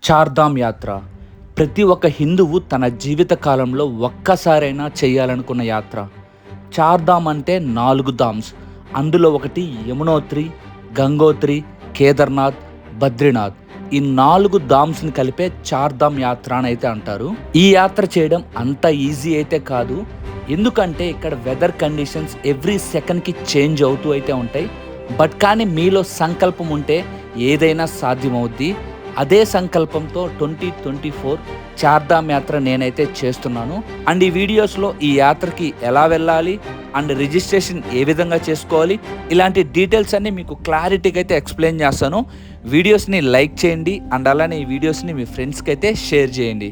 చార్ధామ్ యాత్ర ప్రతి ఒక్క హిందువు తన జీవిత కాలంలో ఒక్కసారైనా చేయాలనుకున్న యాత్ర. చార్ధామ్ అంటే 4 ధామ్స్. అందులో ఒకటి యమునోత్రి, గంగోత్రి, కేదార్నాథ్, బద్రీనాథ్. ఈ 4 ధామ్స్ని కలిపే చార్ధామ్ యాత్ర అని అయితే అంటారు. ఈ యాత్ర చేయడం అంత ఈజీ అయితే కాదు. ఎందుకంటే ఇక్కడ వెదర్ కండిషన్స్ ఎవ్రీ సెకండ్కి చేంజ్ అవుతూ అయితే ఉంటాయి. కానీ మీలో సంకల్పం ఉంటే ఏదైనా సాధ్యమవుద్ది. అదే సంకల్పంతో 2024 చార్ధామ్ యాత్ర నేనైతే చేస్తున్నాను. అండ్ ఈ వీడియోస్లో ఈ యాత్రకి ఎలా వెళ్ళాలి అండ్ రిజిస్ట్రేషన్ ఏ విధంగా చేసుకోవాలి, ఇలాంటి డీటెయిల్స్ అన్నీ మీకు క్లారిటీగా అయితే ఎక్స్ప్లెయిన్ చేస్తాను. వీడియోస్ని లైక్ చేయండి అండ్ అలానే ఈ వీడియోస్ని మీ ఫ్రెండ్స్కి అయితే షేర్ చేయండి.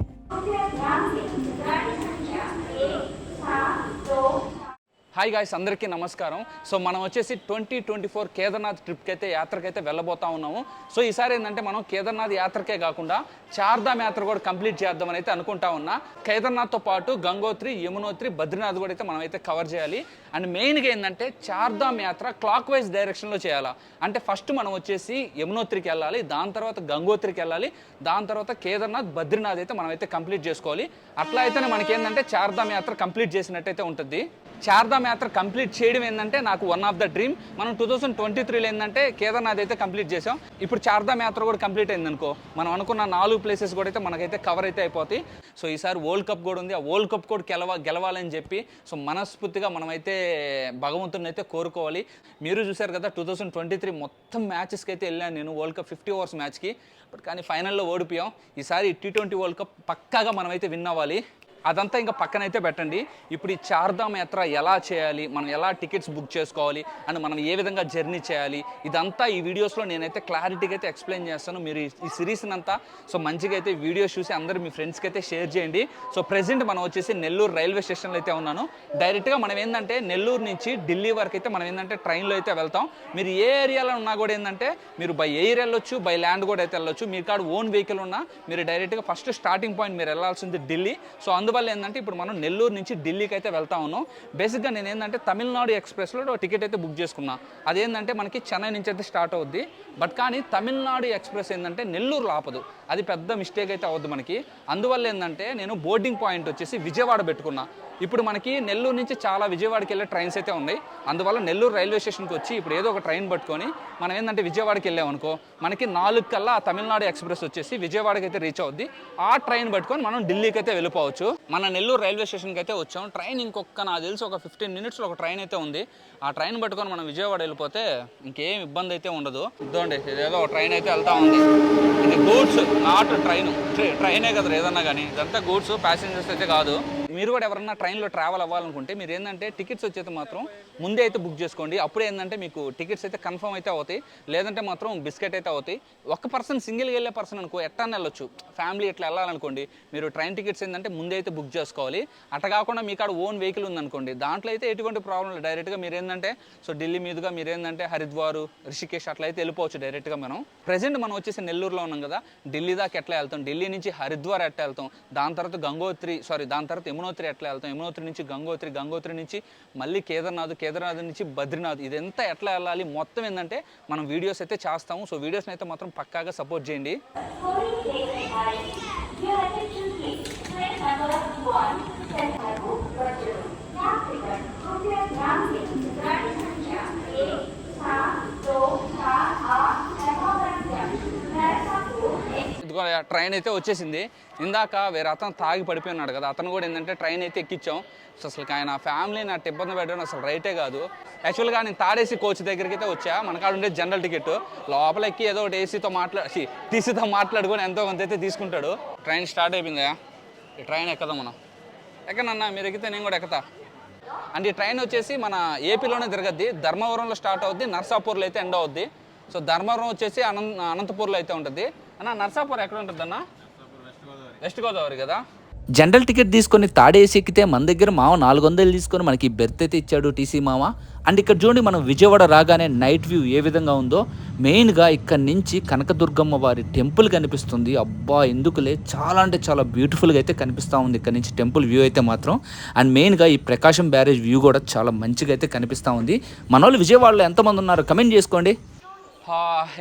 హాయ్ గాయ్స్, అందరికీ నమస్కారం. సో మనం వచ్చేసి 2024 కేదార్నాథ్ ట్రిప్కి అయితే యాత్రకైతే వెళ్ళబోతా ఉన్నాము. సో ఈసారి ఏంటంటే మనం కేదార్నాథ్ యాత్రకే కాకుండా చార్ధామ్ యాత్ర కూడా కంప్లీట్ చేద్దామని అయితే అనుకుంటా ఉన్నా. కేదార్నాథ్తో పాటు గంగోత్రి, యమునోత్రి, బద్రీనాథ్ కూడా అయితే మనం అయితే కవర్ చేయాలి. అండ్ మెయిన్గా ఏంటంటే చార్ధామ్ యాత్ర క్లాక్ వైజ్ డైరెక్షన్లో చేయాలా. అంటే ఫస్ట్ మనం వచ్చేసి యమునోత్రికి వెళ్ళాలి, దాని తర్వాత గంగోత్రికి వెళ్ళాలి, దాని తర్వాత కేదార్నాథ్, బద్రీనాథ్ అయితే మనం అయితే కంప్లీట్ చేసుకోవాలి. అట్లా అయితేనే మనకి ఏంటంటే చార్ధామ్ యాత్ర కంప్లీట్ చేసినట్టయితే ఉంటుంది. చార్ధామ్ యాత్ర కంప్లీట్ చేయడం ఏంటంటే నాకు వన్ ఆఫ్ ద డ్రీమ్. మనం 2023లో ఏంటంటే కేదార్నాథ్ అయితే కంప్లీట్ చేసాం. ఇప్పుడు చార్ధామ్ యాత్ర కూడా కంప్లీట్ అయింది అనుకో, మనం అనుకున్న 4 ప్లేసెస్ కూడా అయితే మనకైతే కవర్ అయితే అయిపోతాయి. సో ఈసారి వరల్డ్ కప్ కూడా ఉంది. ఆ వరల్డ్ కప్ కూడా గెలవాలని చెప్పి సో మనస్ఫూర్తిగా మనమైతే భగవంతుని అయితే కోరుకోవాలి. మీరు చూశారు కదా 2023 మొత్తం మ్యాచెస్కి అయితే వెళ్ళాను నేను, వరల్డ్ కప్ 50 ఓవర్స్ మ్యాచ్కి. కానీ ఫైనల్లో ఓడిపోయాం. ఈసారి T20 వరల్డ్ కప్ పక్కాగా మనమైతే విన్ అవ్వాలి. అదంతా ఇంకా పక్కనైతే పెట్టండి. ఇప్పుడు ఈ చార్ధామ్ యాత్ర ఎలా చేయాలి, మనం ఎలా టికెట్స్ బుక్ చేసుకోవాలి అండ్ మనం ఏ విధంగా జర్నీ చేయాలి, ఇదంతా ఈ వీడియోస్లో నేనైతే క్లారిటీగా అయితే ఎక్స్ప్లెయిన్ చేస్తాను. మీరు ఈ సిరీస్ని అంతా సో మంచిగా అయితే వీడియోస్ చూసి అందరూ మీ ఫ్రెండ్స్కి అయితే షేర్ చేయండి. సో ప్రెజెంట్ మనం వచ్చేసి నెల్లూరు రైల్వే స్టేషన్లో అయితే ఉన్నాను. డైరెక్ట్గా మనం ఏంటంటే నెల్లూరు నుంచి ఢిల్లీ వరకు అయితే మనం ఏంటంటే ట్రైన్లో అయితే వెళ్తాం. మీరు ఏ ఏరియాలో ఉన్నా కూడా ఏంటంటే మీరు బై ఎయిర్ వెళ్ళొచ్చు, బై ల్యాండ్ కూడా అయితే వెళ్ళొచ్చు. మీ కాడ ఓన్ వెహికల్ ఉన్నా మీరు డైరెక్ట్గా ఫస్ట్ స్టార్టింగ్ పాయింట్ మీరు వెళ్ళాల్సింది ఢిల్లీ. సో అందువల్ల ఏంటంటే ఇప్పుడు మనం నెల్లూరు నుంచి ఢిల్లీకి అయితే వెళ్తా ఉన్నాం. బేసిక్గా నేను ఏంటంటే తమిళనాడు ఎక్స్ప్రెస్లో టికెట్ అయితే బుక్ చేసుకున్నా. అదేంటంటే మనకి చెన్నై నుంచి అయితే స్టార్ట్ అవుద్ది. కానీ తమిళనాడు ఎక్స్ప్రెస్ ఏంటంటే నెల్లూరులో ఆపదు. అది పెద్ద మిస్టేక్ అయితే అవుద్ది మనకి. అందువల్ల ఏంటంటే నేను బోర్డింగ్ పాయింట్ వచ్చేసి విజయవాడ పెట్టుకున్నా. ఇప్పుడు మనకి నెల్లూరు నుంచి చాలా విజయవాడకి వెళ్ళే ట్రైన్స్ అయితే ఉన్నాయి. అందువల్ల నెల్లూరు రైల్వే స్టేషన్కి వచ్చి ఇప్పుడు ఏదో ఒక ట్రైన్ పట్టుకొని మనం ఏంటంటే విజయవాడకి వెళ్ళామనుకో, మనకి 4 కల్లా ఆ తమిళనాడు ఎక్స్ప్రెస్ వచ్చేసి విజయవాడకి అయితే రీచ్ అవుద్ది. ఆ ట్రైన్ పట్టుకొని మనం ఢిల్లీకి అయితే వెళ్ళిపోవచ్చు. మన నెల్లూరు రైల్వే స్టేషన్కి అయితే వచ్చాం. ట్రైన్ ఇంకొక నాకు తెలిసి ఒక 15 మినిట్స్లో ఒక ట్రైన్ అయితే ఉంది. ఆ ట్రైన్ పట్టుకొని మనం విజయవాడ వెళ్ళిపోతే ఇంకేం ఇబ్బంది అయితే ఉండదు. ఇద్దండి, ఇదేదో ఒక ట్రైన్ అయితే వెళ్తా ఉంది. ఇది గూడ్స్, నాట్ ట్రైనే కదా ఏదన్నా కానీ, ఇదంతా గూడ్స్, ప్యాసింజర్స్ అయితే కాదు. మీరు కూడా ఎవరన్నా ట్రైన్లో ట్రావెల్ అవ్వాలనుకుంటే మీరు ఏంటంటే టికెట్స్ వచ్చేది మాత్రం ముందే అయితే బుక్ చేసుకోండి. అప్పుడు ఏంటంటే మీకు టికెట్స్ అయితే కన్ఫర్మ్ అయితే అవుతాయి, లేదంటే మాత్రం బిస్కెట్ అయితే అవుతాయి. ఒక పర్సన్ సింగిల్గా వెళ్ళే పర్సన్ అనుకో ఎట్లా వెళ్ళొచ్చు, ఫ్యామిలీ ఇట్లా వెళ్ళాలనుకోండి మీరు ట్రైన్ టికెట్స్ ఏంటంటే ముందే అయితే బుక్ చేసుకోవాలి. అట్లా కాకుండా మీ కాడ ఓన్ వెహికల్ ఉందనుకోండి, దాంట్లో అయితే ఎటువంటి ప్రాబ్లం లేదు. డైరెక్ట్గా మీరు ఏంటంటే సో ఢిల్లీ మీదుగా మీరు ఏంటంటే హరిద్వార్, రిషికేష్ అట్లా అయితే వెళ్ళిపోవచ్చు డైరెక్ట్గా. మనం వచ్చేసి నెల్లూరులో ఉన్నాం కదా, ఢిల్లీ దాకా ఎట్లా వెళ్తాం, ఢిల్లీ నుంచి హరిద్వార్ ఎట్లా వెళ్తాం, దాని తర్వాత దాని తర్వాత యమునోత్రి ఎట్లా వెళ్తాం, యమునోత్రి నుంచి గంగోత్రి నుంచి మళ్ళీ కేదార్నాథ్ నుంచి బద్రీనాథ్, ఇదంతా ఎట్లా వెళ్ళాలి మొత్తం ఏంటంటే మనం వీడియోస్ అయితే చేస్తాము. సో వీడియోస్ని అయితే మాత్రం పక్కాగా సపోర్ట్ చేయండి. ట్రైన్ అయితే వచ్చేసింది. ఇందాక వేరే అతను తాగి పడిపోయి ఉన్నాడు కదా, అతను కూడా ఏంటంటే ట్రైన్ అయితే ఎక్కించాం. సో అసలు ఆయన ఫ్యామిలీని అట్ట ఇబ్బంది పెట్టడం అసలు రైటే కాదు. యాక్చువల్గా నేను తాడేసి కోచ్ దగ్గరికి అయితే వచ్చా. మనకాడ ఉండే జనరల్ టికెట్ లోపల ఎక్కి ఏదో ఒకటి టీసీతో మాట్లాడుకొని ఎంతో కొంత అయితే తీసుకుంటాడు. ట్రైన్ స్టార్ట్ అయిపోయిందా, ఈ ట్రైన్ ఎక్కుదాం మనం. ఎక్కనన్నా మీరు ఎక్కితే నేను కూడా ఎక్కుతా. అండ్ ఈ ట్రైన్ వచ్చేసి మన ఏపీలోనే తిరగద్ది. ధర్మవరంలో స్టార్ట్ అవుద్ది, నర్సాపూర్లో అయితే ఎండ్ అవుద్ది. సో ధర్మవరం వచ్చేసి అనంతపూర్లో అయితే ఉంటుంది. అన్న నర్సాపూర్ ఎక్కడ ఉంటుంది అన్న? వెస్ట్ గోదావరి కదా. జనరల్ టికెట్ తీసుకొని తాడేసి ఎక్కితే మన దగ్గర మామ 400 తీసుకొని మనకి బెర్త్ అయితే ఇచ్చాడు టీసీ మామ. అండ్ ఇక్కడ చూడండి, మనం విజయవాడ రాగానే నైట్ వ్యూ ఏ విధంగా ఉందో. మెయిన్గా ఇక్కడ నుంచి కనకదుర్గమ్మ వారి టెంపుల్ కనిపిస్తుంది. అబ్బా ఎందుకులే, చాలా అంటే చాలా బ్యూటిఫుల్గా అయితే కనిపిస్తూ ఉంది ఇక్కడ నుంచి టెంపుల్ వ్యూ అయితే మాత్రం. అండ్ మెయిన్గా ఈ ప్రకాశం బ్యారేజ్ వ్యూ కూడా చాలా మంచిగా అయితే కనిపిస్తూ ఉంది. మన వాళ్ళు విజయవాడలో ఎంతమంది ఉన్నారు కమెంట్ చేసుకోండి.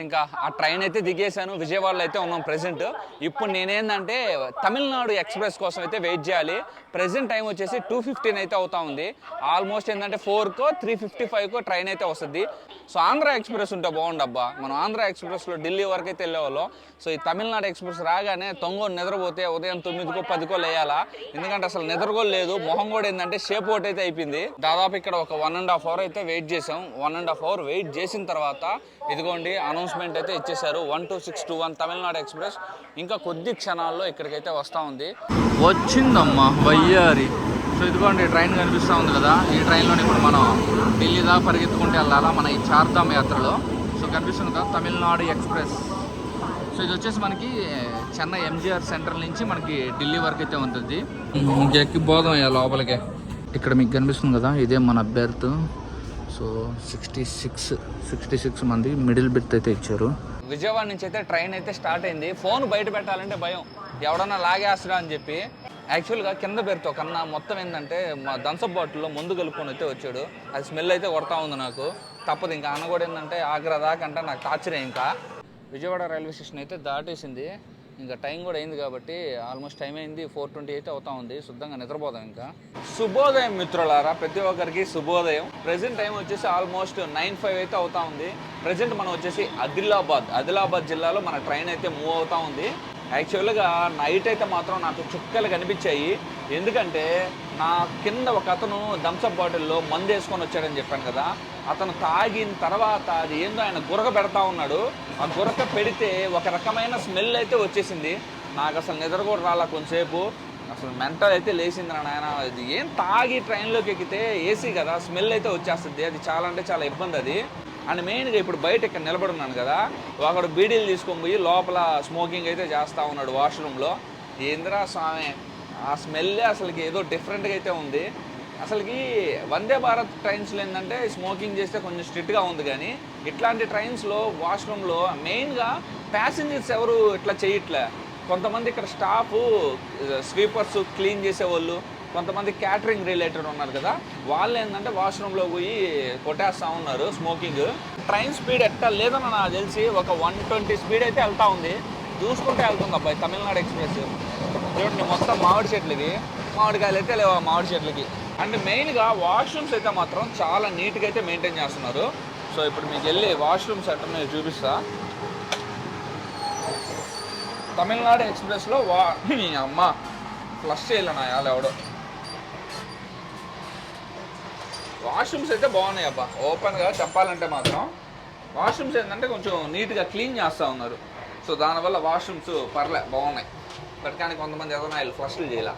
ఇంకా ఆ ట్రైన్ అయితే దిగేశాను. విజయవాడలో అయితే ఉన్నాం ప్రెసెంట్. ఇప్పుడు నేనేందంటే తమిళనాడు ఎక్స్ప్రెస్ కోసం అయితే వెయిట్ చేయాలి. ప్రెసెంట్ టైం వచ్చేసి 2:15 అయితే అవుతా ఉంది. ఆల్మోస్ట్ ఏంటంటే 4కో 3:55కో ట్రైన్ అయితే వస్తుంది. సో ఆంధ్ర ఎక్స్ప్రెస్ ఉంటే బాగుండబ్బా. మనం ఆంధ్ర ఎక్స్ప్రెస్లో ఢిల్లీ వరకు అయితే వెళ్ళేవాళ్ళం. సో ఈ తమిళనాడు ఎక్స్ప్రెస్ రాగానే తొంగోని నిద్రపోతే ఉదయం 9కో 10కో లేయాలా. ఎందుకంటే అసలు నిద్ర కూడా లేదు. మొహం కూడా ఏంటంటే షేప్ అవుట్ అయితే అయిపోయింది. దాదాపు ఇక్కడ ఒక 1.5 hour అయితే వెయిట్ చేసాం. 1.5 hour వెయిట్ చేసిన తర్వాత ఇదిగోండి అనౌన్స్మెంట్ అయితే ఇచ్చేసారు. 12621 తమిళనాడు ఎక్స్ప్రెస్ ఇంకా కొద్ది క్షణాల్లో ఇక్కడికైతే వస్తూ ఉంది. వచ్చిందమ్మా వయ్యారి. సో ఇదిగోండి ట్రైన్ కనిపిస్తూ ఉంది కదా. ఈ ట్రైన్లోనే ఇప్పుడు మనం ఢిల్లీ దాకా పరిగెత్తుకుంటే వెళ్ళాలా మన ఈ చార్ధామ్ యాత్రలో. సో కనిపిస్తుంది కదా తమిళనాడు ఎక్స్ప్రెస్. సో ఇది వచ్చేసి మనకి చెన్నై ఎంజీఆర్ సెంట్రల్ నుంచి మనకి ఢిల్లీ వరకు అయితే ఉంటుంది. ఇంకెక్కిపోదాం లోపలికే. ఇక్కడ మీకు కనిపిస్తుంది కదా ఇదే మన బెర్త్. సో 66 మంది మిడిల్ బెర్త్ అయితే ఇచ్చారు. విజయవాడ నుంచి అయితే ట్రైన్ అయితే స్టార్ట్ అయింది. ఫోన్ బయట పెట్టాలంటే భయం, ఎవడన్నా లాగేస్తాడా అని చెప్పి. యాక్చువల్గా కింద బెర్త్ ఒక అన్న మొత్తం ఏంటంటే మా థమ్సప్ బాటిల్లో ముందు కలుపుకొని అయితే వచ్చాడు. అది స్మెల్ అయితే కొడతా ఉంది నాకు. తప్పదు ఇంకా. అన్న కూడా ఏంటంటే ఆగ్రా దాకా అంటే నాకు టార్చరే. ఇంకా విజయవాడ రైల్వే స్టేషన్ అయితే దాటేసింది. ఇంకా టైం కూడా అయింది కాబట్టి ఆల్మోస్ట్ టైం అయింది. 4:20 అయితే అవుతా ఉంది. శుద్ధంగా నిద్రపోదాం ఇంకా. శుభోదయం మిత్రులారా, ప్రతి ఒక్కరికి శుభోదయం. ప్రెసెంట్ టైం వచ్చేసి ఆల్మోస్ట్ 9:05 అయితే అవుతా ఉంది. ప్రెసెంట్ మనం వచ్చేసి ఆదిలాబాద్ జిల్లాలో మన ట్రైన్ అయితే మూవ్ అవుతా ఉంది. యాక్చువల్గా నైట్ అయితే మాత్రం నాకు చుక్కలు కనిపించాయి. ఎందుకంటే నా కింద ఒక అతను థమ్సప్ బాటిల్లో మందు వేసుకొని వచ్చాడని చెప్పాను కదా. అతను తాగిన తర్వాత అది ఏందో ఆయన గురక పెడతా ఉన్నాడు. ఆ గురక పెడితే ఒక రకమైన స్మెల్ అయితే వచ్చేసింది. నాకు అసలు నిద్ర కూడా రాలా కొంతసేపు. అసలు మెంటల్ అయితే లేచింది నాయన. ఇది ఏం తాగి ట్రైన్లోకి ఎక్కితే ఏసీ కదా, స్మెల్ అయితే వచ్చేస్తుంది. అది చాలా అంటే చాలా ఇబ్బంది అది. అండ్ మెయిన్గా ఇప్పుడు బయట ఇక్కడ నిలబడి ఉన్నాను కదా, ఒకడు బీడీలు తీసుకొని పోయి లోపల స్మోకింగ్ అయితే చేస్తూ ఉన్నాడు వాష్రూమ్లో. ఏందిరా స్వామి, ఆ స్మెల్లే అసలుకి ఏదో డిఫరెంట్గా అయితే ఉంది. అసలుకి వందే భారత్ ట్రైన్స్లో ఏంటంటే స్మోకింగ్ చేస్తే కొంచెం స్ట్రిక్ట్గా ఉంది. కానీ ఇట్లాంటి ట్రైన్స్లో వాష్రూమ్లో మెయిన్గా ప్యాసింజర్స్ ఎవరు ఇట్లా చేయట్లే. కొంతమంది ఇక్కడ స్టాఫ్ స్వీపర్స్ క్లీన్ చేసేవాళ్ళు, కొంతమంది క్యాటరింగ్ రిలేటెడ్ ఉన్నారు కదా, వాళ్ళు ఏంటంటే వాష్రూమ్లో పోయి కొట్టేస్తూ ఉన్నారు స్మోకింగ్. ట్రైన్ స్పీడ్ ఎట్టా లేదన్న నాకు తెలిసి ఒక 120 స్పీడ్ అయితే వెళ్తూ ఉంది. చూసుకుంటే వెళ్తుంది అబ్బాయి తమిళనాడు ఎక్స్ప్రెస్. చూడండి మొత్తం మామిడి చెట్లకి, మామిడికాయలు అయితే లేవు మామిడి చెట్లకి. అండ్ మెయిన్గా వాష్రూమ్స్ అయితే మాత్రం చాలా నీట్గా అయితే మెయింటైన్ చేస్తున్నారు. సో ఇప్పుడు మీకు వెళ్ళి వాష్రూమ్స్ అంటే నేను చూపిస్తా. తమిళనాడు ఎక్స్ప్రెస్లో అమ్మ ఫ్లష్ చేయాలన్నా ఎవడో. వాష్రూమ్స్ అయితే బాగున్నాయి అబ్బా. ఓపెన్గా చెప్పాలంటే మాత్రం వాష్రూమ్స్ ఏంటంటే కొంచెం నీట్గా క్లీన్ చేస్తూ ఉన్నారు. సో దానివల్ల వాష్రూమ్స్ బాగున్నాయి. బట్ కానీ కొంతమంది ఏదైనా ఫ్లష్లు చేయాల.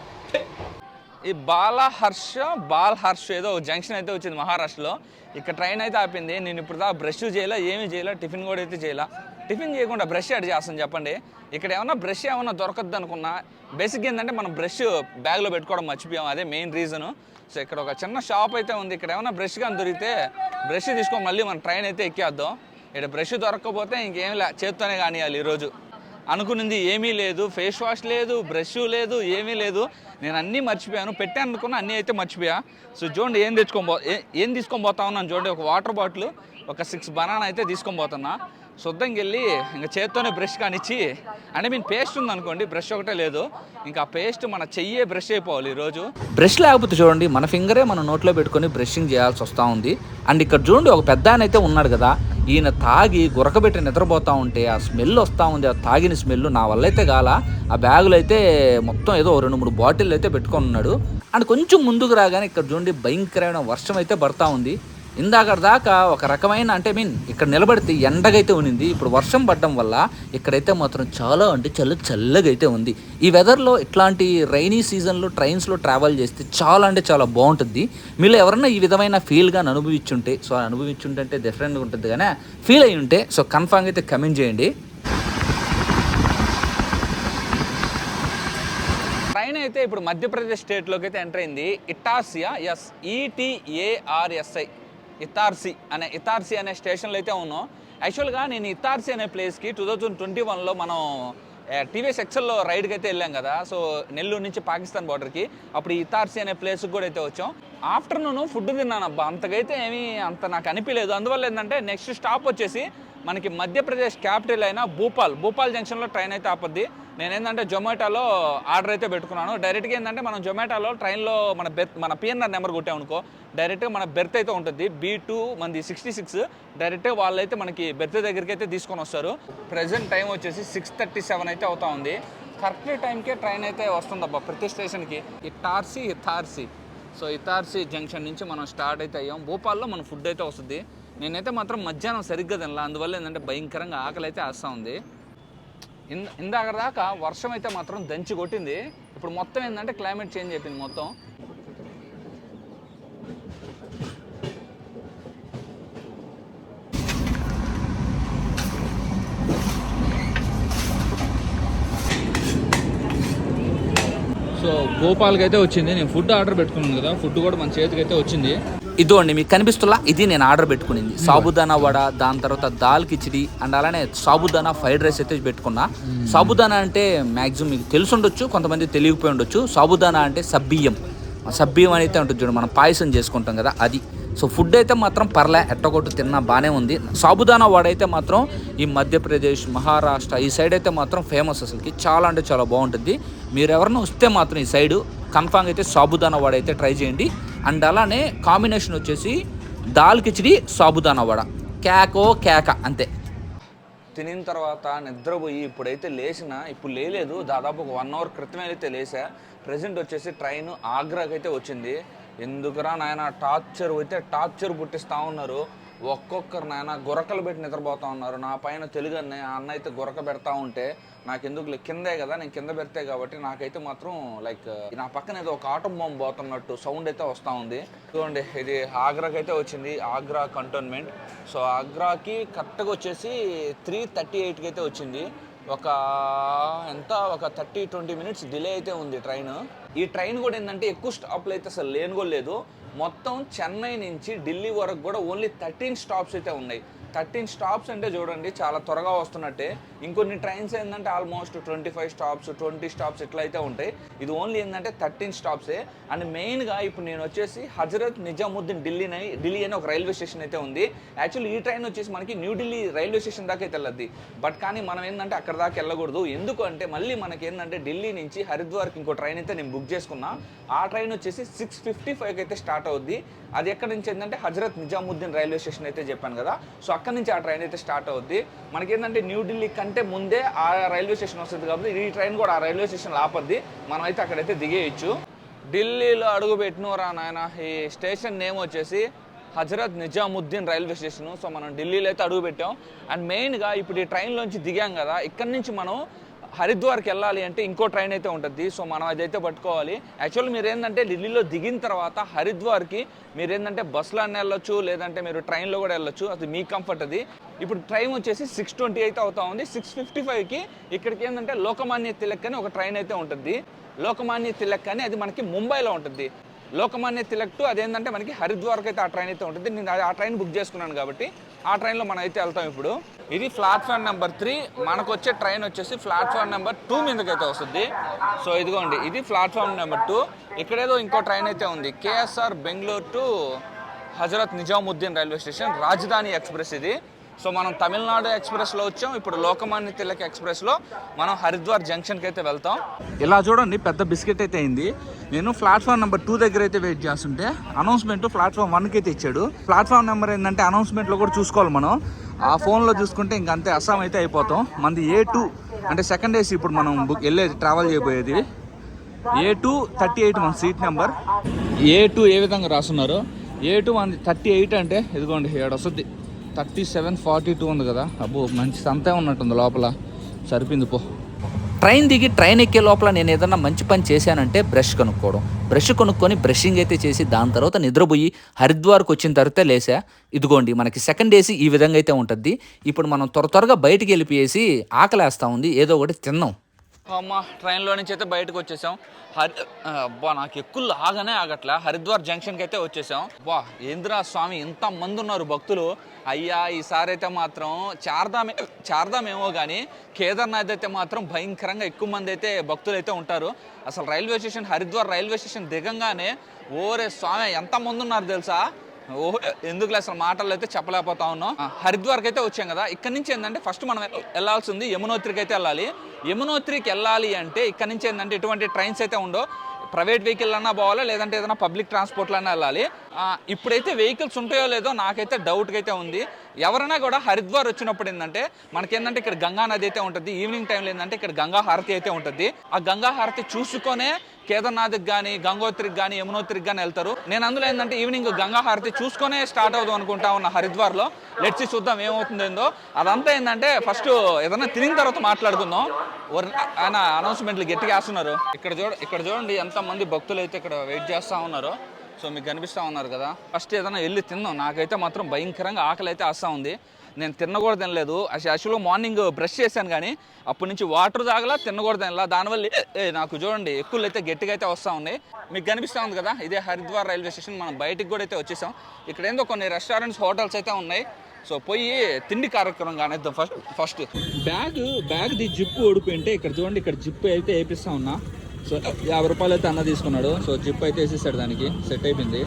ఈ బాల్హర్ష్ ఏదో జంక్షన్ అయితే వచ్చింది మహారాష్ట్రలో. ఇక్కడ ట్రైన్ అయితే ఆపింది. నేను ఇప్పుడు దా బ్రష్ చేయాలా, ఏమీ చేయాలా, టిఫిన్ కూడా అయితే చేయాలా. టిఫిన్ చేయకుండా బ్రష్ యాడ్ చేస్తాను చెప్పండి. ఇక్కడ ఏమన్నా బ్రష్ ఏమన్నా దొరకద్దు అనుకున్నా. బేసిక్గా ఏంటంటే మనం బ్రష్ బ్యాగ్లో పెట్టుకోవడం మర్చిపోయాం, అదే మెయిన్ రీజను. సో ఇక్కడ ఒక చిన్న షాప్ అయితే ఉంది. ఇక్కడ ఏమన్నా బ్రష్ కానీ దొరికితే బ్రష్ తీసుకొని మళ్ళీ మన ట్రైన్ అయితే ఎక్కేద్దాం. ఇక్కడ బ్రష్ దొరకకపోతే ఇంకేం చేత్తోనే కానియాలి. ఈరోజు అనుకున్నది ఏమీ లేదు, ఫేస్ వాష్ లేదు, బ్రష్ లేదు, ఏమీ లేదు. నేను అన్నీ మర్చిపోయాను. పెట్టాను అనుకున్నా అన్నీ అయితే మర్చిపోయా. సో చూడండి ఏం తీసుకొని పోతా ఉన్నాను చూడండి. ఒక వాటర్ బాటిల్, ఒక 6 బనానా అయితే తీసుకొని పోతున్నా. శుద్ధంగా వెళ్ళి ఇంకా చేత్తోనే బ్రష్ కానిచ్చి, అంటే మీన్ పేస్ట్ ఉందనుకోండి, బ్రష్ ఒకటే లేదు, ఇంకా పేస్ట్ మన చెయ్యే బ్రష్ అయిపోవాలి ఈరోజు. బ్రష్ లేకపోతే చూడండి మన ఫింగరే మన నోట్లో పెట్టుకొని బ్రషింగ్ చేయాల్సి వస్తూ ఉంది. అండ్ ఇక్కడ చూడండి ఒక పెద్ద ఆయన అయితే ఉన్నాడు కదా, ఈయన తాగి గురకబెట్టి నిద్రపోతూ ఉంటే ఆ స్మెల్ వస్తూ ఉంది. ఆ తాగిన స్మెల్ నా వల్ల అయితే కాల. ఆ బ్యాగులో అయితే మొత్తం ఏదో 2-3 బాటిల్ అయితే పెట్టుకొని ఉన్నాడు. అండ్ కొంచెం ముందుకు రాగానే ఇక్కడ చూడండి భయంకరమైన వర్షం అయితే పడతా ఉంది. ఇందాక దాకా ఒక రకమైన అంటే ఇక్కడ నిలబడితే ఎండగైతే ఉన్నింది. ఇప్పుడు వర్షం పడడం వల్ల ఇక్కడైతే మాత్రం చాలా అంటే చాలా చల్లగా అయితే ఉంది. ఈ వెదర్లో ఇట్లాంటి రైనీ సీజన్లో ట్రైన్స్లో ట్రావెల్ చేస్తే చాలా అంటే చాలా బాగుంటుంది. మీరు ఎవరన్నా ఈ విధమైన ఫీల్గా అనుభవించుంటే, సో అనుభవించుంటే డిఫరెంట్గా ఉంటుంది కానీ ఫీల్ అయ్యి ఉంటే సో కన్ఫామ్గా అయితే కమెంట్ చేయండి. ట్రైన్ అయితే ఇప్పుడు మధ్యప్రదేశ్ స్టేట్లోకి అయితే ఎంటర్ అయింది. ఇటార్సియా, ETARSI ఇతార్సి అనే స్టేషన్లో అయితే ఉన్నాం. యాక్చువల్గా నేను ఇతార్సి అనే ప్లేస్కి 2021లో మనం టీవీఎస్ ఎక్సెల్లో రైడ్కి అయితే వెళ్ళాం కదా. సో నెల్లూరు నుంచి పాకిస్తాన్ బార్డర్కి. అప్పుడు ఇతార్సి అనే ప్లేస్కి కూడా అయితే వచ్చాం. ఆఫ్టర్నూన్ ఫుడ్ తిన్నాను అబ్బా. అంతకైతే అంత నాకు అనిపించలేదు. అందువల్ల ఏంటంటే నెక్స్ట్ స్టాప్ వచ్చేసి మనకి మధ్యప్రదేశ్ క్యాపిటల్ అయిన భూపాల్ జంక్షన్లో ట్రైన్ అయితే ఆపద్ది. నేనేంటంటే జొమాటోలో ఆర్డర్ అయితే పెట్టుకున్నాను. డైరెక్ట్గా ఏంటంటే మనం జొమాటోలో ట్రైన్లో మన పిఎన్ఆర్ నెంబర్ కొట్టామనుకో డైరెక్ట్గా మన బెర్త్ అయితే ఉంటుంది. B2 మంది 66 డైరెక్ట్గా వాళ్ళైతే మనకి బెర్త్ దగ్గరికి అయితే తీసుకొని వస్తారు. ప్రజెంట్ టైం వచ్చేసి 6:37 అయితే అవుతా ఉంది. కరెక్ట్ టైంకే ట్రైన్ అయితే వస్తుందబ్బా ప్రతి స్టేషన్కి. ఇతార్సి సో ఇతార్సి జంక్షన్ నుంచి మనం స్టార్ట్ అయితే అయ్యాం. భోపాల్లో మన ఫుడ్ అయితే వస్తుంది. నేనైతే మాత్రం మధ్యాహ్నం సరిగ్గా తినలా, అందువల్ల ఏంటంటే భయంకరంగా ఆకలి అయితే వేస్తూ ఉంది. ఇందాక దాకా వర్షం అయితే మాత్రం దంచి కొట్టింది. ఇప్పుడు మొత్తం ఏంటంటే క్లైమేట్ చేంజ్ అయిపోయింది మొత్తం. సో భోపాల్కి అయితే వచ్చింది. నేను ఫుడ్ ఆర్డర్ పెట్టుకున్నాను కదా, ఫుడ్ కూడా మన చేతికి అయితే వచ్చింది. ఇదిగోండి మీకు కనిపిస్తున్నా, ఇది నేను ఆర్డర్ పెట్టుకునింది. సాబుదానా వడ, దాని తర్వాత దాల్ కిచిడి అండ్ అలానే సాబుదానా ఫ్రైడ్ రైస్ అయితే పెట్టుకున్నా. సాబుదానా అంటే మ్యాక్సిమం మీకు తెలిసి ఉండొచ్చు, కొంతమంది తెలియకపోయి ఉండొచ్చు. సాబుదానా అంటే సబ్బియ్యం అయితే ఉంటుంది చూడండి, మనం పాయసం చేసుకుంటాం కదా అది. సో ఫుడ్ అయితే మాత్రం పర్లే, ఎట్టగొట్టు తిన్నా బాగానే ఉంది. సాబుదానా వడ అయితే మాత్రం ఈ మధ్యప్రదేశ్, మహారాష్ట్ర ఈ సైడ్ అయితే మాత్రం ఫేమస్, అసలుకి చాలా అంటే చాలా బాగుంటుంది. మీరు ఎవరైనా వస్తే మాత్రం ఈ సైడు కన్ఫామ్గా అయితే సాబుదానా వడ అయితే ట్రై చేయండి. అండ్ అలానే కాంబినేషన్ వచ్చేసి దాల్ కిచిడి సాబుదానా వడ, కేక అంతే. తినిన తర్వాత నిద్రపోయి ఇప్పుడైతే లేచిన, ఇప్పుడు లేలేదు, దాదాపు ఒక 1 అవర్ క్రితమే అయితే లేసా. ప్రజెంట్ వచ్చేసి ట్రైన్ ఆగ్రాకి అయితే వచ్చింది. ఎందుకురా నాయన టార్చర్ పుట్టిస్తూ ఉన్నారు. ఒక్కొక్కరు నాయన గురకలు పెట్టి నిద్రపోతూ ఉన్నారు. నా పైన తెలుగు ఆ అన్న అయితే గురక పెడతా ఉంటే నాకు ఎందుకు కిందే కదా, నేను కింద పెడితే కాబట్టి నాకైతే మాత్రం లైక్ నా పక్కన ఏదో ఒక ఆటం బాంబు పోతున్నట్టు సౌండ్ అయితే వస్తూ ఉంది. చూడండి, ఇది ఆగ్రాకి అయితే వచ్చింది, ఆగ్రా కంటోన్మెంట్. సో ఆగ్రాకి కరెక్ట్గా వచ్చేసి 3:38కి అయితే వచ్చింది. ఒక 30-20 మినిట్స్ డిలే అయితే ఉంది ట్రైన్. ఈ ట్రైన్ కూడా ఏంటంటే ఎక్కువ స్టాప్లు అయితే అసలు లేదు. మొత్తం చెన్నై నుంచి ఢిల్లీ వరకు కూడా ఓన్లీ 13 స్టాప్స్ అయితే ఉన్నాయి. 13 స్టాప్స్ అంటే చూడండి చాలా త్వరగా వస్తున్నట్టే. ఇంకొన్ని ట్రైన్స్ ఏంటంటే ఆల్మోస్ట్ 25 స్టాప్స్ 20 స్టాప్స్ ఇట్లా అయితే ఉంటాయి. ఇది ఓన్లీ ఏంటంటే 13 స్టాప్సే. అండ్ మెయిన్గా ఇప్పుడు నేను వచ్చేసి హజరత్ నిజాముద్దీన్ ఢిల్లీ అని ఒక రైల్వే స్టేషన్ అయితే ఉంది. యాక్చువల్లీ ఈ ట్రైన్ వచ్చేసి మనకి న్యూఢిల్లీ రైల్వే స్టేషన్ దాకా అయితే వెళ్ళద్ది. బట్ కానీ మనం ఏంటంటే అక్కడ దాకా వెళ్ళకూడదు. ఎందుకు అంటే మళ్ళీ మనకి ఏంటంటే ఢిల్లీ నుంచి హరిద్వార్కి ఇంకో ట్రైన్ అయితే నేను బుక్ చేసుకున్నా. ఆ ట్రైన్ వచ్చేసి 6:55కి అయితే స్టార్ట్ అవుద్ది. అది ఎక్కడి నుంచి ఏంటంటే హజరత్ నిజాముద్దీన్ రైల్వే స్టేషన్ అయితే చెప్పాను కదా, సో అక్కడి నుంచి ఆ ట్రైన్ అయితే స్టార్ట్ అవుద్ది. మనకి ఏంటంటే న్యూఢిల్లీ కంటే ముందే ఆ రైల్వే స్టేషన్ వస్తుంది కాబట్టి ఈ ట్రైన్ కూడా ఆ రైల్వే స్టేషన్లో ఆపద్ది. మనం అయితే అక్కడైతే దిగేయచ్చు. ఢిల్లీలో అడుగు పెట్టినరా నాయన. ఈ స్టేషన్ నేమ్ వచ్చేసి Hazrat Nizamuddin railway station. So మనం ఢిల్లీలో అయితే అడుగు పెట్టాం. అండ్ మెయిన్గా ఇప్పుడు ఈ ట్రైన్లోంచి దిగాం కదా, ఇక్కడి నుంచి మనం హరిద్వార్కి వెళ్ళాలి అంటే ఇంకో ట్రైన్ అయితే ఉంటుంది. సో మనం అదైతే పట్టుకోవాలి. యాక్చువల్లీ మీరు ఏంటంటే ఢిల్లీలో దిగిన తర్వాత హరిద్వార్కి మీరు ఏంటంటే బస్సులో అన్నీ వెళ్ళొచ్చు, లేదంటే మీరు ట్రైన్లో కూడా వెళ్ళొచ్చు, అది మీ కంఫర్ట్. అది ఇప్పుడు ట్రైన్ వచ్చేసి 6:20 అయితే అవుతా ఉంది. 6:55కి ఇక్కడికి ఏంటంటే లోకమాన్య తిలక్ అని ఒక ట్రైన్ అయితే ఉంటుంది. లోకమాన్య తిలక్ అని అది మనకి ముంబైలో ఉంటుంది. లోకమాన్య తిలక్ టు అదేంటంటే మనకి హరిద్వార్కి అయితే ఆ ట్రైన్ అయితే ఉంటుంది. నేను ఆ ట్రైన్ బుక్ చేసుకున్నాను కాబట్టి ఆ ట్రైన్లో మనం అయితే వెళ్తాం. ఇప్పుడు ఇది ప్లాట్ఫామ్ నెంబర్ 3. మనకు వచ్చే ట్రైన్ వచ్చేసి ప్లాట్ఫామ్ నెంబర్ 2 మీదకైతే వస్తుంది. సో ఇదిగోండి, ఇది ప్లాట్ఫామ్ నెంబర్ 2. ఇక్కడేదో ఇంకో ట్రైన్ అయితే ఉంది, KSR Bengaluru to Hazrat Nizamuddin railway station, రాజధాని ఎక్స్ప్రెస్ ఇది. సో మనం తమిళనాడు ఎక్స్ప్రెస్లో వచ్చాం. ఇప్పుడు లోకమాన్య తిలక్ ఎక్స్ప్రెస్లో మనం హరిద్వార్ జంక్షన్కి అయితే వెళ్తాం. ఇలా చూడండి, పెద్ద బిస్కెట్ అయితే అయింది. నేను ప్లాట్ఫామ్ నెంబర్ 2 దగ్గర అయితే వెయిట్ చేస్తుంటే అనౌన్స్మెంట్ ప్లాట్ఫామ్ 1కి అయితే ఇచ్చాడు. ప్లాట్ఫామ్ నెంబర్ ఏంటంటే అనౌన్స్మెంట్లో కూడా చూసుకోవాలి మనం. ఆ ఫోన్లో చూసుకుంటే ఇంకంతే అస్సాం అయితే అయిపోతాం. మనది A2 అంటే సెకండ్ ఏసీ. ఇప్పుడు మనం వెళ్ళేది ట్రావెల్ చేయబోయేది A2 38 మన సీట్ నెంబర్. A2 ఏ విధంగా రాస్తున్నారు, A2 మనది 38 అంటే ఇదిగోండి ఇక్కడ వస్తుంది. 3742 ఉంది కదా. అబ్బో మంచి సంతే ఉన్నట్టుంది లోపల, సరిపోయింది పో. ట్రైన్ దిగి ట్రైన్ ఎక్కే లోపల నేను ఏదన్నా మంచి పని చేశానంటే బ్రష్ కొనుక్కొని బ్రషింగ్ అయితే చేసి దాని తర్వాత నిద్రపోయి హరిద్వార్కి వచ్చిన తర్వాత లేసా. ఇదిగోండి మనకి సెకండ్ ఏసీ ఈ విధంగా అయితే ఉంటుంది. ఇప్పుడు మనం త్వరగా బయటికి వెళ్ళిపోయేసి ఆకలేస్తూ ఉంది, ఏదో ఒకటి తిన్నాం. అమ్మ ట్రైన్లో నుంచి అయితే బయటకు వచ్చేసాం. అబ్బా నాకు ఎక్కువ ఆగట్లా. హరిద్వార్ జంక్షన్కి అయితే వచ్చేసాం. అబ్బా ఏంద్రా స్వామి ఇంతమంది ఉన్నారు భక్తులు. అయ్యా ఈసారి అయితే మాత్రం చార్ధామ్ ఏమో కానీ కేదార్నాథ్ అయితే మాత్రం భయంకరంగా ఎక్కువ మంది అయితే భక్తులు అయితే ఉంటారు. అసలు railway station Haridwar railway station దిగంగానే ఓరే స్వామి ఎంతమంది ఉన్నారు తెలుసా. ఓ ఎందుకు అసలు మాటలు అయితే చెప్పలేకపోతా ఉన్నాం. హరిద్వార్కి అయితే వచ్చాం కదా. ఇక్కడ నుంచి ఏంటంటే ఫస్ట్ మనం వెళ్ళాల్సింది యమునోత్రికి అయితే వెళ్ళాలి. యమునోత్రికి వెళ్ళాలి అంటే ఇక్కడ నుంచి ఏంటంటే ఎటువంటి ట్రైన్స్ అయితే ఉండో, ప్రైవేట్ వెహికల్ అన్నా పోవాలి, లేదంటే ఏదైనా పబ్లిక్ ట్రాన్స్పోర్ట్లో అన్నా వెళ్ళాలి. ఇప్పుడైతే వెహికల్స్ ఉంటాయో లేదో నాకైతే డౌట్గా అయితే ఉంది. ఎవరైనా కూడా హరిద్వార్ వచ్చినప్పుడు ఏంటంటే మనకేంటంటే ఇక్కడ గంగా నది అయితే ఉంటుంది. ఈవినింగ్ టైంలో ఏంటంటే ఇక్కడ గంగా హారతి అయితే ఉంటుంది. ఆ గంగా హారతి చూసుకొనే కేదార్నాథ్కి కానీ, గంగోత్రికి కానీ, యమునోత్రికి కానీ వెళ్తారు. నేను అందులో ఏంటంటే ఈవినింగ్ గంగా హారతి చూసుకొనే స్టార్ట్ అవుదాం అనుకుంటా ఉన్న హరిద్వార్లో. లెట్స్ చూద్దాం ఏమవుతుందో. అదంతా ఏంటంటే ఫస్ట్ ఏదైనా తినిన తర్వాత మాట్లాడుకుందాం. ఆయన అనౌన్స్మెంట్లు గట్టిగా వేస్తున్నారు. ఇక్కడ చూడండి ఎంతమంది భక్తులు అయితే ఇక్కడ వెయిట్ చేస్తూ ఉన్నారు. సో మీకు కనిపిస్తూ ఉన్నారు కదా. ఫస్ట్ ఏదైనా వెళ్ళి తిందాం. నాకైతే మాత్రం భయంకరంగా ఆకలి అయితే వస్తూ ఉంది. నేను తినకూడదు తినలేదు. యాక్చువల్గా మార్నింగ్ బ్రష్ చేశాను కానీ అప్పటి నుంచి వాటర్ తాగలా, తినకూడదు తినలా. దానివల్ల నాకు చూడండి ఎక్కువలు అయితే గట్టిగా అయితే వస్తూ ఉన్నాయి. మీకు కనిపిస్తూ ఉంది కదా, ఇదే హరిద్వార్ రైల్వే స్టేషన్. మనం బయటికి కూడా అయితే వచ్చేసాం. ఇక్కడ ఏందో కొన్ని రెస్టారెంట్స్, హోటల్స్ అయితే ఉన్నాయి. సో పోయి తిండి కార్యక్రమం కానిద్దాం. ఫస్ట్ బ్యాగ్ది జిప్పు ఓడిపోయింటే ఇక్కడ చూడండి, ఇక్కడ జిప్పు అయితే వేపిస్తా ఉన్నా. సో 50 రూపాయలు అయితే అన్న తీసుకున్నాడు. సో జిప్ అయితే వేసేసాడు, దానికి సెట్ అయిపోయింది.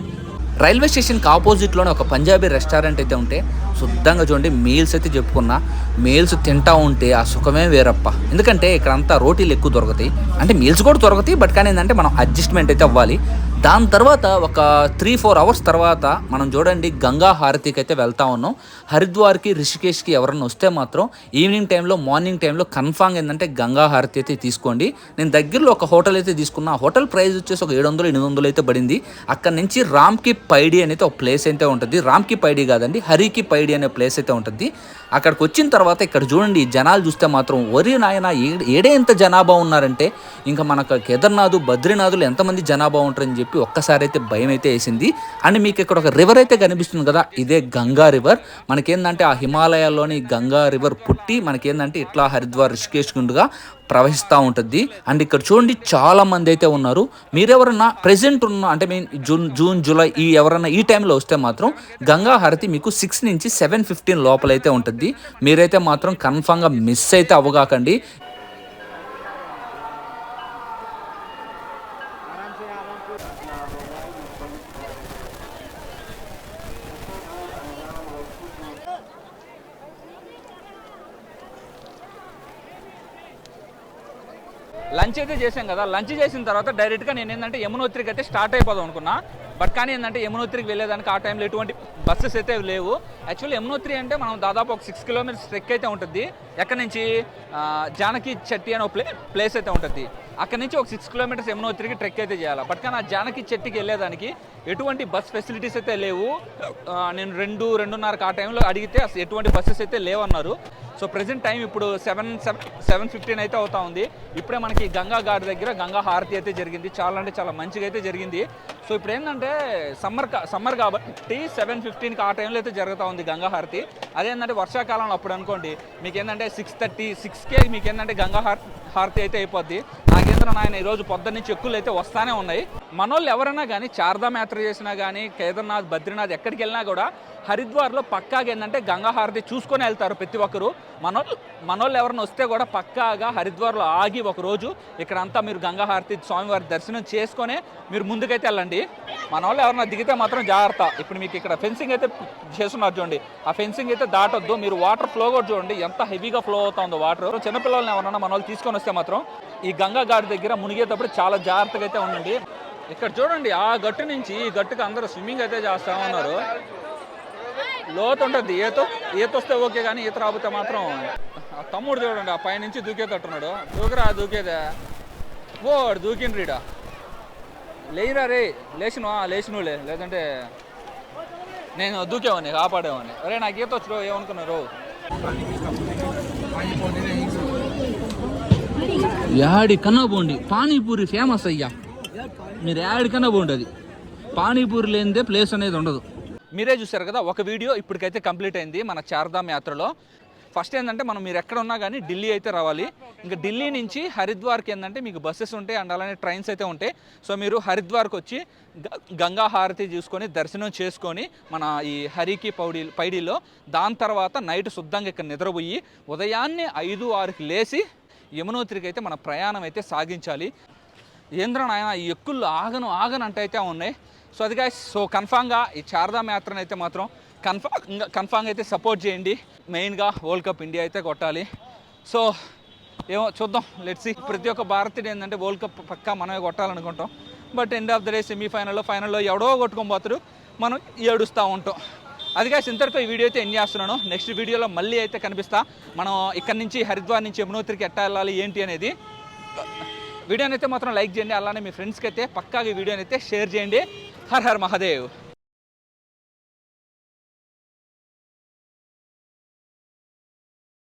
రైల్వే స్టేషన్కి ఆపోజిట్లోనే ఒక పంజాబీ రెస్టారెంట్ అయితే ఉంటే శుద్ధంగా చూడండి మీల్స్ అయితే చెప్పుకున్నా. మీల్స్ తింటా ఉంటే ఆ సుఖమే వేరప్ప. ఎందుకంటే ఇక్కడంతా రోటీలు ఎక్కువ దొరుకుతాయి, అంటే మీల్స్ కూడా దొరుకుతాయి. బట్ కానీ ఏంటంటే మనం అడ్జస్ట్మెంట్ అయితే అవ్వాలి. దాని తర్వాత ఒక 3-4 అవర్స్ తర్వాత మనం చూడండి గంగా హారతికి అయితే వెళ్తా ఉన్నాం. హరిద్వార్కి, రిషికేష్కి ఎవరన్నా వస్తే మాత్రం ఈవినింగ్ టైంలో, మార్నింగ్ టైంలో కన్ఫామ్ ఏంటంటే గంగా హారతి అయితే తీసుకోండి. నేను దగ్గరలో ఒక హోటల్ అయితే తీసుకున్నా. హోటల్ ప్రైస్ వచ్చేసి ఒక 700-800 అయితే పడింది. అక్కడ నుంచి రామ్కి పైడి అనేది ఒక ప్లేస్ అయితే ఉంటుంది. రామ్కి పైడి కాదండి, హరికి పైడి అనే ప్లేస్ అయితే ఉంటుంది. అక్కడికి వచ్చిన తర్వాత ఇక్కడ చూడండి జనాలు చూస్తే మాత్రం ఒరి నాయన ఏడే ఎంత జనాభా ఉన్నారంటే ఇంకా మనకు కేదార్నాథ్, బద్రీనాథులు ఎంతమంది జనాభా ఉంటారని చెప్పి ఒక్కసారి అయితే భయం అయితే వేసింది. అండ్ మీకు ఇక్కడ ఒక రివర్ అయితే కనిపిస్తుంది కదా, ఇదే గంగా రివర్. మనకేందంటే ఆ హిమాలయాల్లోని గంగా రివర్ పుట్టి మనకేందంటే ఇట్లా హరిద్వార్, రిషికేష్ గుండుగా ప్రవహిస్తూ ఉంటుంది. అండ్ ఇక్కడ చూడండి చాలా మంది అయితే ఉన్నారు. మీరెవరన్నా ప్రెజెంట్ ఉన్న అంటే జూన్, జూలై ఎవరన్నా ఈ టైంలో వస్తే మాత్రం గంగా హారతి మీకు 6 నుంచి 7:15 లోపలైతే ఉంటుంది. మీరైతే మాత్రం కన్ఫామ్గా మిస్ అయితే అవ్వగాకండి. లంచ్ అయితే చేసాం కదా. లంచ్ చేసిన తర్వాత డైరెక్ట్గా నేను ఏంటంటే యమునోత్రికి అయితే స్టార్ట్ అయిపోదాం అనుకున్నా. బట్ కానీ ఏంటంటే యమునోత్రికి వెళ్ళేదానికి ఆ టైంలో ఎటువంటి బస్సెస్ అయితే లేవు. యాక్చువల్లీ యమునోత్రి అంటే మనం దాదాపు ఒక 6 కిలోమీటర్స్ ట్రెక్ అయితే ఉంటుంది. ఎక్కడి నుంచి జానకి చెట్టి అనే ఒక ప్లేస్ అయితే ఉంటుంది. అక్కడ నుంచి ఒక 6 కిలోమీటర్స్ యమునోత్రికి ట్రెక్ అయితే చేయాలి. బట్ కానీ ఆ జానకి చెట్టుకి వెళ్ళేదానికి ఎటువంటి బస్ ఫెసిలిటీస్ అయితే లేవు. నేను 2-2:30 ఆ టైంలో అడిగితే అసలు ఎటువంటి బస్సెస్ అయితే లేవన్నారు. సో ప్రెజెంట్ టైం ఇప్పుడు 7:15 అయితే అవుతా ఉంది. ఇప్పుడే మనకి గంగా ఘాట్ దగ్గర గంగా హారతి అయితే జరిగింది. చాలా అంటే చాలా మంచిగా అయితే జరిగింది. సో ఇప్పుడు ఏంటంటే సమ్మర్ కాబట్టి 7:15కి ఆ టైంలో అయితే జరుగుతూ ఉంది గంగా హారతి. అదేంటంటే వర్షాకాలంలో అప్పుడు అనుకోండి మీకు ఏంటంటే 6:30-6కే మీకు ఏంటంటే గంగా హారతి అయితే అయిపోద్ది. నాకేంద్ర నాయన ఈరోజు పొద్దున్న నుంచి ఎక్కువలు అయితే వస్తానే ఉన్నాయి. మనోళ్ళు ఎవరైనా కానీ చార్ధామ్ యాత్ర చేసినా కానీ, కేదార్నాథ్, బద్రీనాథ్ ఎక్కడికి వెళ్ళినా కూడా హరిద్వార్లో పక్కాగా ఏంటంటే గంగా హారతి చూసుకొని వెళ్తారు ప్రతి ఒక్కరు. మనోళ్ళు ఎవరైనా వస్తే కూడా పక్కాగా హరిద్వార్లో ఆగి ఒకరోజు ఇక్కడంతా మీరు గంగా హారతి, స్వామివారి దర్శనం చేసుకొని మీరు ముందుకైతే వెళ్ళండి. మనోళ్ళు ఎవరైనా దిగితే మాత్రం జాగ్రత్త. ఇప్పుడు మీకు ఇక్కడ ఫెన్సింగ్ అయితే చేస్తున్నారు చూడండి, ఆ ఫెన్సింగ్ అయితే దాటొద్దు. మీరు వాటర్ ఫ్లో కూడా చూడండి ఎంత హెవీగా ఫ్లో అవుతుందో వాటర్. చిన్నపిల్లల్ని ఎవరైనా మనోళ్ళు తీసుకొని వస్తే మాత్రం ఈ గంగా ఘాట్ దగ్గర మునిగేటప్పుడు చాలా జాగ్రత్తగా అయితే ఉండండి. ఇక్కడ చూడండి ఆ గట్టు నుంచి ఈ గట్టుకు అందరూ స్విమ్మింగ్ అయితే చేస్తూ ఉన్నారు. లోతు ఉంటుంది. ఈత వస్తే ఓకే, కానీ ఈత రాబోతే మాత్రం ఆ తమ్ముడు చూడండి ఆ పైనుంచి దూకేటట్టున్నాడు. దూకేదే ఓడు దూకిండ్రీడా. లేయిరా రే, లేచినులే, లేదంటే నేను దూకేవాడిని, కాపాడేవాడిని. అరే నాకు ఈత వచ్చి ఏమనుకున్నారు. యాడికన్నా పోండి, పానీపూరి ఫేమస్ అయ్యా. మీరు యాడికన్నా పోండి, పానీపూరి లేనిదే ప్లేస్ అనేది ఉండదు. మీరే చూసారు కదా ఒక వీడియో ఇప్పటికైతే కంప్లీట్ అయింది మన చార్ధామ్ యాత్రలో. ఫస్ట్ ఏంటంటే మీరు ఎక్కడ ఉన్నా కానీ ఢిల్లీ అయితే రావాలి. ఇంకా ఢిల్లీ నుంచి హరిద్వార్కి ఏంటంటే మీకు బస్సెస్ ఉంటాయి అండ్ అలానే ట్రైన్స్ అయితే ఉంటాయి. సో మీరు హరిద్వార్కి వచ్చి గంగా హారతి చూసుకొని దర్శనం చేసుకొని మన ఈ హరికి పైడిలో దాని తర్వాత నైట్ శుద్ధంగా ఇక్కడ నిద్రపోయి ఉదయాన్నే 5-6కి లేచి యమునోత్రికి అయితే మన ప్రయాణం అయితే సాగించాలి. ఏంద్ర నాయన ఈ ఎక్కుళ్ళు ఆగను అంటే అయితే ఉన్నాయి. సో అది గాయస్, సో కన్ఫామ్గా ఈ చార్ధామ్ యాత్రను అయితే మాత్రం కన్ఫామ్గా అయితే సపోర్ట్ చేయండి. మెయిన్గా వరల్డ్ కప్ ఇండియా అయితే కొట్టాలి. సో ఏమో చూద్దాం, లెట్స్ సీ. ప్రతి ఒక్క భారతీయుడు ఏంటంటే వరల్డ్ కప్ పక్కా మనమే కొట్టాలనుకుంటాం. But end of the day ఫైనల్లో ఎవడో కొట్టుకొని పోతారు, మనం ఏడుస్తూ ఉంటాం. అది కాసి ఇంతటితో ఈ వీడియో అయితే ఎండ్ చేస్తున్నాను. నెక్స్ట్ వీడియోలో మళ్ళీ అయితే కనిపిస్తా. మనం ఇక్కడ నుంచి హరిద్వార్ నుంచి యమునోత్రికి ఎట్టా వెళ్ళాలి ఏంటి అనేది. వీడియోని అయితే మాత్రం లైక్ చేయండి, అలానే మీ ఫ్రెండ్స్కి అయితే పక్కాగా ఈ వీడియోని అయితే షేర్ చేయండి. Her her Mahadev.